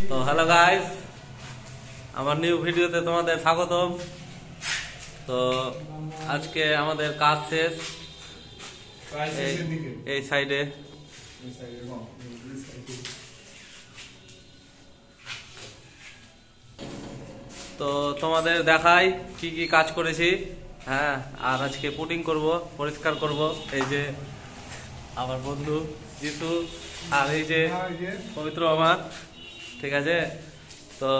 তো hello guys, আমার new ভিডিওতে তোমাদের স্বাগতম। তো আজকে আমাদের কাজ শেষ এই সাইডে। তো তোমাদের দেখাই কি কি কাজ করেছি। হ্যাঁ, আর আজকে পুটিং করব, পরিষ্কার করব। এই যে আমার বন্ধু জিতু, আর এই যে পবিত্র আমার, ঠিক আছে। তো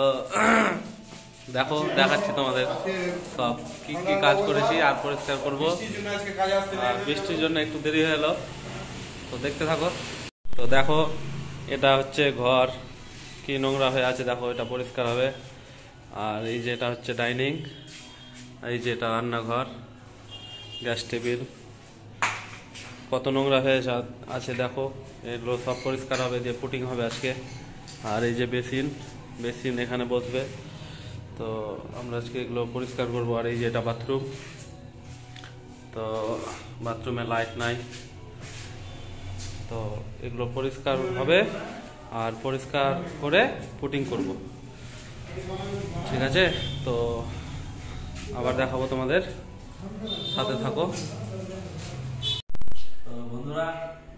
দেখো, দেখাচ্ছি তোমাদের সব কি কি কাজ করেছি আর পরিষ্কার করব। আর বৃষ্টির জন্য একটু দেরি হয়ে এলো, তো দেখতে থাকো। তো দেখো, এটা হচ্ছে ঘর, কি নোংরা হয়ে আছে দেখো, এটা পরিষ্কার হবে। আর এই যে এটা হচ্ছে ডাইনিং, এই যে এটা রান্নাঘর, গ্যাস টেবিল, কত নোংরা হয়ে আছে দেখো। এগুলো সব পরিষ্কার হবে, দিয়ে পুটিং হবে আজকে। আর এই যে বেসিন এখানে বসবে, তো আমরা আজকে এগুলো পরিষ্কার করবো। আর এই যে এটা বাথরুম, তো বাথরুমে লাইট নাই, তো এগুলো পরিষ্কার হবে আর পরিষ্কার করে পুটিং করব, ঠিক আছে। তো আবার দেখাবো তোমাদের, সাথে থাকো। তো বন্ধুরা,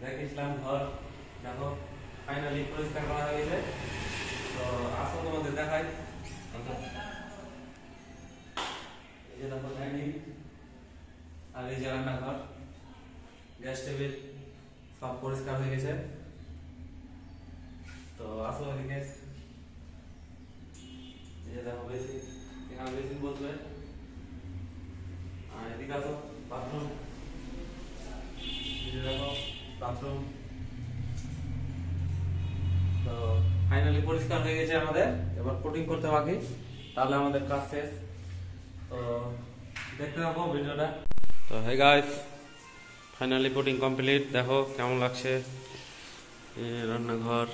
দেখেছিলাম ঘর, দেখো ফাইনালি পরিষ্কার করা হয়ে গেছে। তো আসো তোমাদের দেখাই। এই যে দেখো ডাইনিং, আর এই যে রান্নাঘর, গ্যাস টেবিল সব পরিষ্কার হয়ে গেছে। তো আসো এদিকে। এই যে দেখো বেসিন, এখানে বেসিন বসবে। আর এদিকে আসো, বাথরুম, এই যে দেখো বাথরুম। তো ফাইনালি পরিষ্কার হয়ে গেছে আমাদের, এবার পুটিং করতে বাকি, তাহলে আমাদের কাজ শেষ। তো দেখতে থাকো ভিডিওটা। তো hey guys, finally putting complete. দেখো কেমন লাগছে। রান্নাঘর,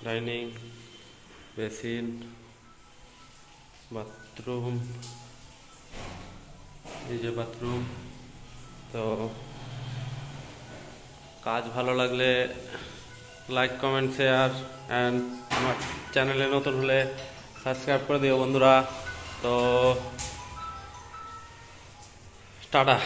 ডাইনিং, বেসিন, বাথরুম, এই যে বাথরুম। তো কাজ ভালো লাগলে লাইক, কমেন্ট, শেয়ার, অ্যান্ড আমার চ্যানেলে নতুন হলে সাবস্ক্রাইব করে দিও বন্ধুরা। তো টাটা।